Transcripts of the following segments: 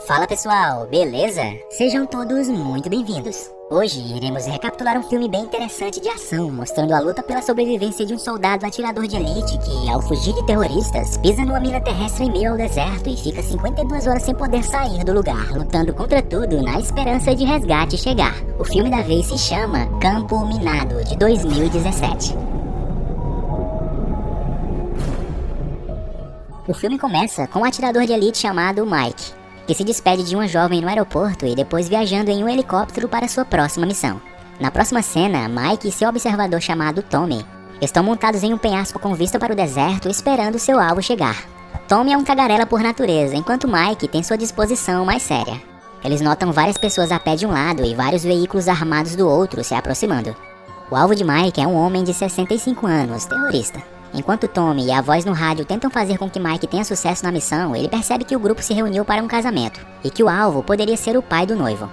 Fala pessoal, beleza? Sejam todos muito bem-vindos. Hoje iremos recapitular um filme bem interessante de ação, mostrando a luta pela sobrevivência de um soldado atirador de elite que, ao fugir de terroristas, pisa numa mina terrestre em meio ao deserto e fica 52 horas sem poder sair do lugar, lutando contra tudo na esperança de resgate chegar. O filme da vez se chama Campo Minado, de 2017. O filme começa com um atirador de elite chamado Mike, que se despede de uma jovem no aeroporto e depois viajando em um helicóptero para sua próxima missão. Na próxima cena, Mike e seu observador chamado Tommy estão montados em um penhasco com vista para o deserto esperando seu alvo chegar. Tommy é um tagarela por natureza, enquanto Mike tem sua disposição mais séria. Eles notam várias pessoas a pé de um lado e vários veículos armados do outro se aproximando. O alvo de Mike é um homem de 65 anos, terrorista. Enquanto Tommy e a voz no rádio tentam fazer com que Mike tenha sucesso na missão, ele percebe que o grupo se reuniu para um casamento, e que o alvo poderia ser o pai do noivo.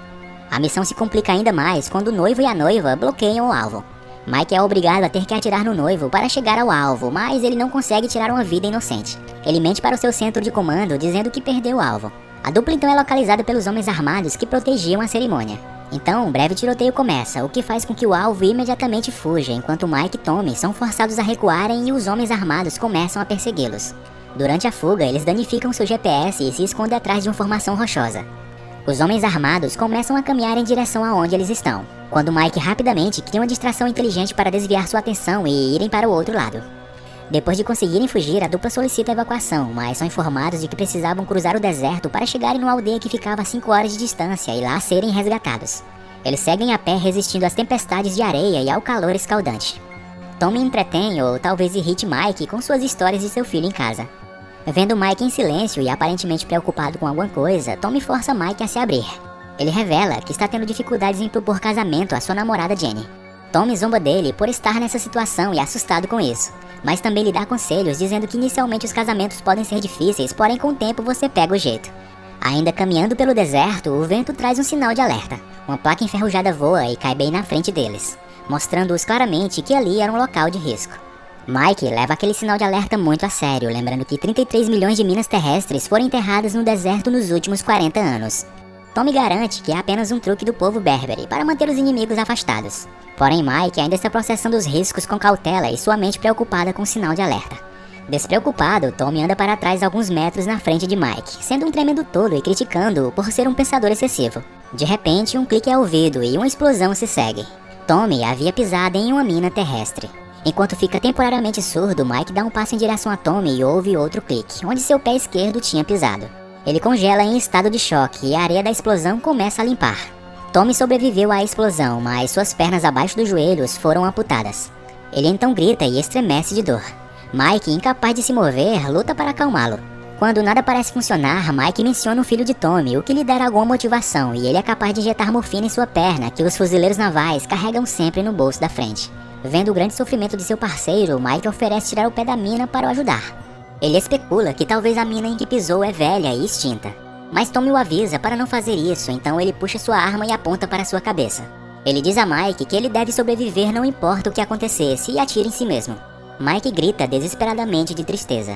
A missão se complica ainda mais quando o noivo e a noiva bloqueiam o alvo. Mike é obrigado a ter que atirar no noivo para chegar ao alvo, mas ele não consegue tirar uma vida inocente. Ele mente para o seu centro de comando dizendo que perdeu o alvo. A dupla então é localizada pelos homens armados que protegiam a cerimônia. Então, um breve tiroteio começa, o que faz com que o alvo imediatamente fuja, enquanto Mike e Tommy são forçados a recuarem e os homens armados começam a persegui-los. Durante a fuga, eles danificam seu GPS e se escondem atrás de uma formação rochosa. Os homens armados começam a caminhar em direção aonde eles estão, quando Mike rapidamente cria uma distração inteligente para desviar sua atenção e irem para o outro lado. Depois de conseguirem fugir, a dupla solicita a evacuação, mas são informados de que precisavam cruzar o deserto para chegarem numa aldeia que ficava a 5 horas de distância e lá serem resgatados. Eles seguem a pé resistindo às tempestades de areia e ao calor escaldante. Tommy entretém ou talvez irrite Mike com suas histórias de seu filho em casa. Vendo Mike em silêncio e aparentemente preocupado com alguma coisa, Tommy força Mike a se abrir. Ele revela que está tendo dificuldades em propor casamento à sua namorada Jenny. Tommy zomba dele por estar nessa situação e assustado com isso, mas também lhe dá conselhos dizendo que inicialmente os casamentos podem ser difíceis, porém com o tempo você pega o jeito. Ainda caminhando pelo deserto, o vento traz um sinal de alerta. Uma placa enferrujada voa e cai bem na frente deles, mostrando-os claramente que ali era um local de risco. Mike leva aquele sinal de alerta muito a sério, lembrando que 33 milhões de minas terrestres foram enterradas no deserto nos últimos 40 anos. Tommy garante que é apenas um truque do povo berbere para manter os inimigos afastados. Porém, Mike ainda está processando os riscos com cautela e sua mente preocupada com o sinal de alerta. Despreocupado, Tommy anda para trás alguns metros na frente de Mike, sendo um tremendo tolo e criticando-o por ser um pensador excessivo. De repente, um clique é ouvido e uma explosão se segue. Tommy havia pisado em uma mina terrestre. Enquanto fica temporariamente surdo, Mike dá um passo em direção a Tommy e ouve outro clique, onde seu pé esquerdo tinha pisado. Ele congela em estado de choque e a areia da explosão começa a limpar. Tommy sobreviveu à explosão, mas suas pernas abaixo dos joelhos foram amputadas. Ele então grita e estremece de dor. Mike, incapaz de se mover, luta para acalmá-lo. Quando nada parece funcionar, Mike menciona o filho de Tommy, o que lhe dá alguma motivação, e ele é capaz de injetar morfina em sua perna, que os fuzileiros navais carregam sempre no bolso da frente. Vendo o grande sofrimento de seu parceiro, Mike oferece tirar o pé da mina para o ajudar. Ele especula que talvez a mina em que pisou é velha e extinta. Mas Tommy o avisa para não fazer isso, então ele puxa sua arma e aponta para sua cabeça. Ele diz a Mike que ele deve sobreviver não importa o que acontecesse e atira em si mesmo. Mike grita desesperadamente de tristeza.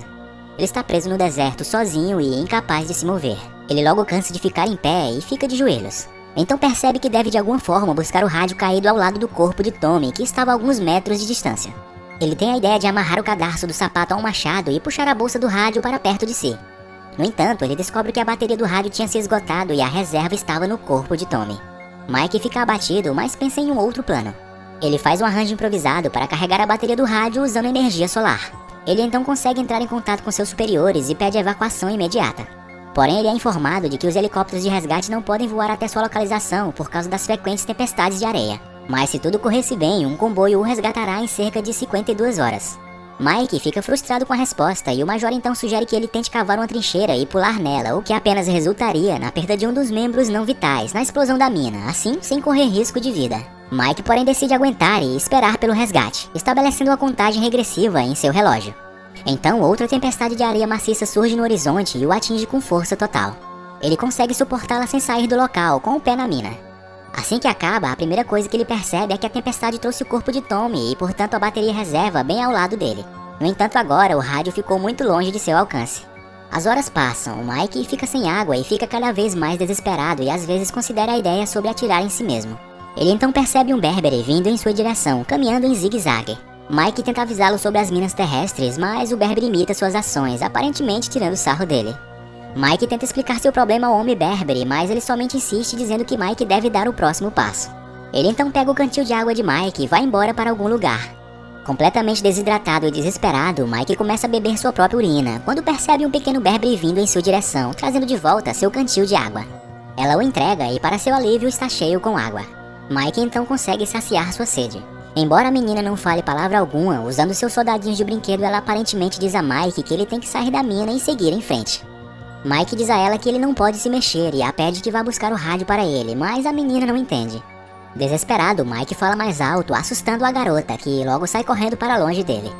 Ele está preso no deserto sozinho e incapaz de se mover. Ele logo cansa de ficar em pé e fica de joelhos. Então percebe que deve de alguma forma buscar o rádio caído ao lado do corpo de Tommy, que estava a alguns metros de distância. Ele tem a ideia de amarrar o cadarço do sapato a um machado e puxar a bolsa do rádio para perto de si. No entanto, ele descobre que a bateria do rádio tinha se esgotado e a reserva estava no corpo de Tommy. Mike fica abatido, mas pensa em um outro plano. Ele faz um arranjo improvisado para carregar a bateria do rádio usando energia solar. Ele então consegue entrar em contato com seus superiores e pede evacuação imediata. Porém, ele é informado de que os helicópteros de resgate não podem voar até sua localização por causa das frequentes tempestades de areia. Mas se tudo corresse bem, um comboio o resgatará em cerca de 52 horas. Mike fica frustrado com a resposta e o major então sugere que ele tente cavar uma trincheira e pular nela, o que apenas resultaria na perda de um dos membros não vitais na explosão da mina, assim sem correr risco de vida. Mike, porém, decide aguentar e esperar pelo resgate, estabelecendo uma contagem regressiva em seu relógio. Então, outra tempestade de areia maciça surge no horizonte e o atinge com força total. Ele consegue suportá-la sem sair do local, com o pé na mina. Assim que acaba, a primeira coisa que ele percebe é que a tempestade trouxe o corpo de Tommy e, portanto, a bateria reserva bem ao lado dele. No entanto, agora o rádio ficou muito longe de seu alcance. As horas passam, o Mike fica sem água e fica cada vez mais desesperado e às vezes considera a ideia sobre atirar em si mesmo. Ele então percebe um Berbere vindo em sua direção, caminhando em zigue-zague. Mike tenta avisá-lo sobre as minas terrestres, mas o Berbere imita suas ações, aparentemente tirando sarro dele. Mike tenta explicar seu problema ao homem Berbere, mas ele somente insiste dizendo que Mike deve dar o próximo passo. Ele então pega o cantil de água de Mike e vai embora para algum lugar. Completamente desidratado e desesperado, Mike começa a beber sua própria urina, quando percebe um pequeno Berbere vindo em sua direção, trazendo de volta seu cantil de água. Ela o entrega e para seu alívio está cheio com água. Mike então consegue saciar sua sede. Embora a menina não fale palavra alguma, usando seus soldadinhos de brinquedo, ela aparentemente diz a Mike que ele tem que sair da mina e seguir em frente. Mike diz a ela que ele não pode se mexer e a pede que vá buscar o rádio para ele, mas a menina não entende. Desesperado, Mike fala mais alto, assustando a garota, que logo sai correndo para longe dele.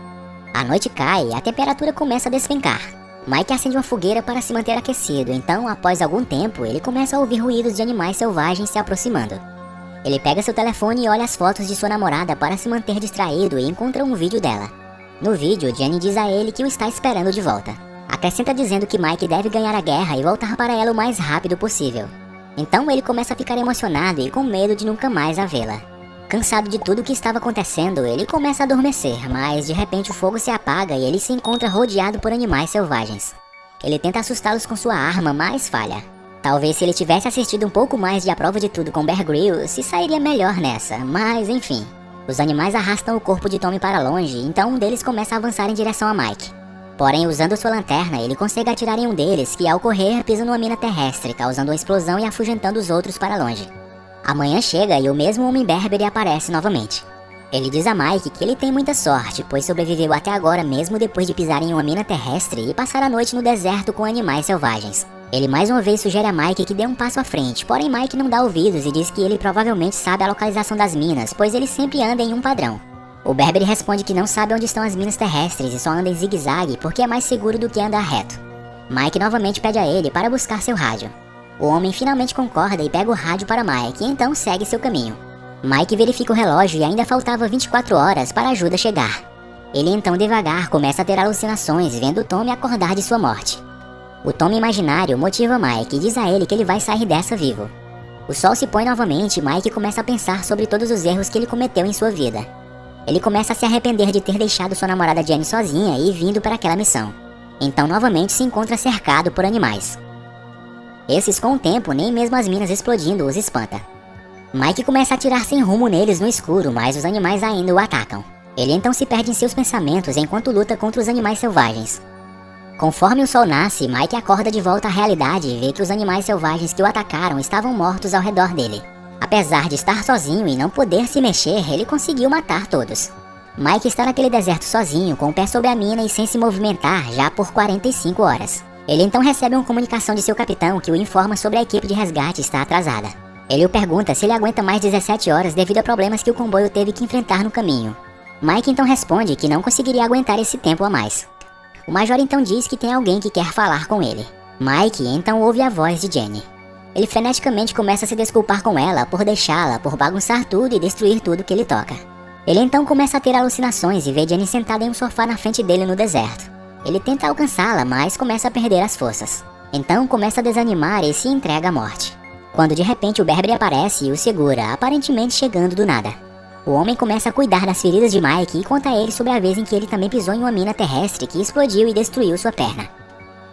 A noite cai e a temperatura começa a despencar. Mike acende uma fogueira para se manter aquecido, então, após algum tempo, ele começa a ouvir ruídos de animais selvagens se aproximando. Ele pega seu telefone e olha as fotos de sua namorada para se manter distraído e encontra um vídeo dela. No vídeo, Jenny diz a ele que o está esperando de volta. Acrescenta dizendo que Mike deve ganhar a guerra e voltar para ela o mais rápido possível. Então ele começa a ficar emocionado e com medo de nunca mais a vê-la. Cansado de tudo o que estava acontecendo, ele começa a adormecer, mas de repente o fogo se apaga e ele se encontra rodeado por animais selvagens. Ele tenta assustá-los com sua arma, mas falha. Talvez se ele tivesse assistido um pouco mais de A Prova de Tudo com Bear Grylls, se sairia melhor nessa, mas enfim. Os animais arrastam o corpo de Tommy para longe, então um deles começa a avançar em direção a Mike. Porém, usando sua lanterna, ele consegue atirar em um deles, que ao correr pisa numa mina terrestre, causando uma explosão e afugentando os outros para longe. Amanhã chega e o mesmo homem Berbere aparece novamente. Ele diz a Mike que ele tem muita sorte, pois sobreviveu até agora mesmo depois de pisar em uma mina terrestre e passar a noite no deserto com animais selvagens. Ele mais uma vez sugere a Mike que dê um passo à frente, porém Mike não dá ouvidos e diz que ele provavelmente sabe a localização das minas, pois ele sempre anda em um padrão. O Berbere responde que não sabe onde estão as minas terrestres e só anda em zigue-zague porque é mais seguro do que andar reto. Mike novamente pede a ele para buscar seu rádio. O homem finalmente concorda e pega o rádio para Mike e então segue seu caminho. Mike verifica o relógio e ainda faltava 24 horas para a ajuda chegar. Ele então devagar começa a ter alucinações vendo Tommy acordar de sua morte. O Tommy imaginário motiva Mike e diz a ele que ele vai sair dessa vivo. O sol se põe novamente e Mike começa a pensar sobre todos os erros que ele cometeu em sua vida. Ele começa a se arrepender de ter deixado sua namorada Jenny sozinha e vindo para aquela missão. Então novamente se encontra cercado por animais. Esses com o tempo, nem mesmo as minas explodindo os espanta. Mike começa a atirar sem rumo neles no escuro, mas os animais ainda o atacam. Ele então se perde em seus pensamentos enquanto luta contra os animais selvagens. Conforme o sol nasce, Mike acorda de volta à realidade e vê que os animais selvagens que o atacaram estavam mortos ao redor dele. Apesar de estar sozinho e não poder se mexer, ele conseguiu matar todos. Mike está naquele deserto sozinho, com o pé sobre a mina e sem se movimentar já por 45 horas. Ele então recebe uma comunicação de seu capitão que o informa sobre a equipe de resgate estar atrasada. Ele o pergunta se ele aguenta mais 17 horas devido a problemas que o comboio teve que enfrentar no caminho. Mike então responde que não conseguiria aguentar esse tempo a mais. O major então diz que tem alguém que quer falar com ele. Mike então ouve a voz de Jenny. Ele freneticamente começa a se desculpar com ela por deixá-la, por bagunçar tudo e destruir tudo que ele toca. Ele então começa a ter alucinações e vê Jenny sentada em um sofá na frente dele no deserto. Ele tenta alcançá-la, mas começa a perder as forças. Então começa a desanimar e se entrega à morte. Quando de repente o Berbere aparece e o segura, aparentemente chegando do nada. O homem começa a cuidar das feridas de Mike e conta a ele sobre a vez em que ele também pisou em uma mina terrestre que explodiu e destruiu sua perna.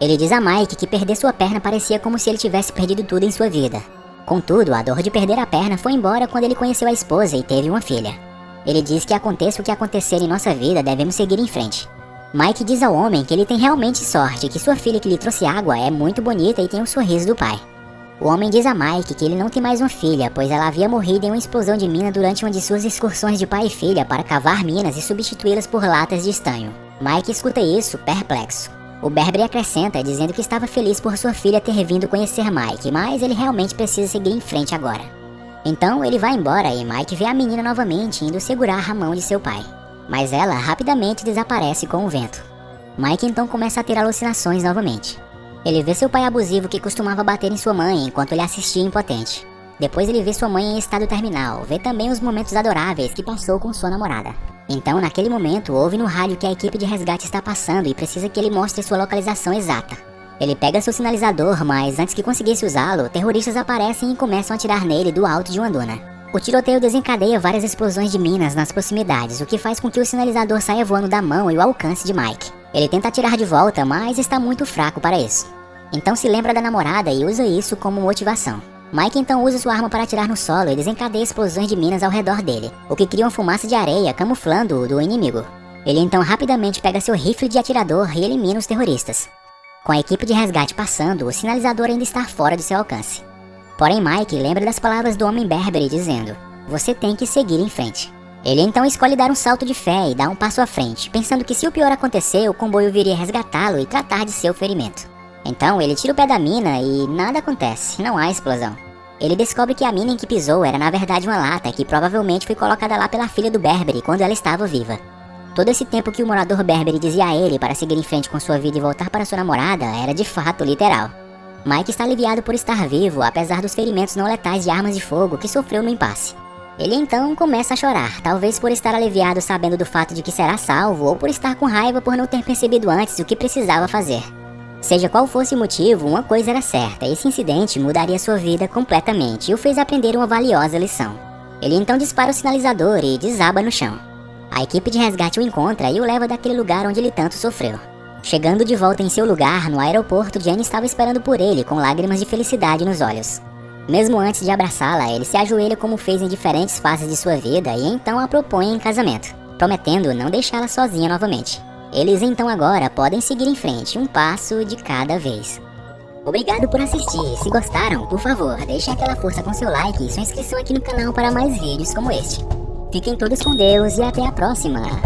Ele diz a Mike que perder sua perna parecia como se ele tivesse perdido tudo em sua vida. Contudo, a dor de perder a perna foi embora quando ele conheceu a esposa e teve uma filha. Ele diz que aconteça o que acontecer em nossa vida, devemos seguir em frente. Mike diz ao homem que ele tem realmente sorte, que sua filha que lhe trouxe água é muito bonita e tem o sorriso do pai. O homem diz a Mike que ele não tem mais uma filha, pois ela havia morrido em uma explosão de mina durante uma de suas excursões de pai e filha para cavar minas e substituí-las por latas de estanho. Mike escuta isso, perplexo. O Berbere acrescenta, dizendo que estava feliz por sua filha ter vindo conhecer Mike, mas ele realmente precisa seguir em frente agora. Então ele vai embora e Mike vê a menina novamente indo segurar a mão de seu pai. Mas ela rapidamente desaparece com o vento. Mike então começa a ter alucinações novamente. Ele vê seu pai abusivo que costumava bater em sua mãe enquanto ele assistia impotente. Depois ele vê sua mãe em estado terminal, vê também os momentos adoráveis que passou com sua namorada. Então naquele momento ouve no rádio que a equipe de resgate está passando e precisa que ele mostre sua localização exata. Ele pega seu sinalizador, mas antes que conseguisse usá-lo, terroristas aparecem e começam a atirar nele do alto de uma duna. O tiroteio desencadeia várias explosões de minas nas proximidades, o que faz com que o sinalizador saia voando da mão e o alcance de Mike. Ele tenta atirar de volta, mas está muito fraco para isso. Então se lembra da namorada e usa isso como motivação. Mike então usa sua arma para atirar no solo e desencadeia explosões de minas ao redor dele, o que cria uma fumaça de areia camuflando-o do inimigo. Ele então rapidamente pega seu rifle de atirador e elimina os terroristas. Com a equipe de resgate passando, o sinalizador ainda está fora de seu alcance. Porém Mike lembra das palavras do Homem Berbere dizendo: "Você tem que seguir em frente." Ele então escolhe dar um salto de fé e dar um passo à frente, pensando que se o pior acontecer, o comboio viria resgatá-lo e tratar de seu ferimento. Então ele tira o pé da mina e nada acontece, não há explosão. Ele descobre que a mina em que pisou era na verdade uma lata que provavelmente foi colocada lá pela filha do Berbere quando ela estava viva. Todo esse tempo que o morador Berbere dizia a ele para seguir em frente com sua vida e voltar para sua namorada era de fato literal. Mike está aliviado por estar vivo, apesar dos ferimentos não letais de armas de fogo que sofreu no impasse. Ele então começa a chorar, talvez por estar aliviado sabendo do fato de que será salvo ou por estar com raiva por não ter percebido antes o que precisava fazer. Seja qual fosse o motivo, uma coisa era certa: esse incidente mudaria sua vida completamente e o fez aprender uma valiosa lição. Ele então dispara o sinalizador e desaba no chão. A equipe de resgate o encontra e o leva daquele lugar onde ele tanto sofreu. Chegando de volta em seu lugar, no aeroporto, Jenny estava esperando por ele com lágrimas de felicidade nos olhos. Mesmo antes de abraçá-la, ele se ajoelha como fez em diferentes fases de sua vida e então a propõe em casamento, prometendo não deixá-la sozinha novamente. Eles então agora podem seguir em frente, um passo de cada vez. Obrigado por assistir. Se gostaram, por favor, deixe aquela força com seu like e sua inscrição aqui no canal para mais vídeos como este. Fiquem todos com Deus e até a próxima!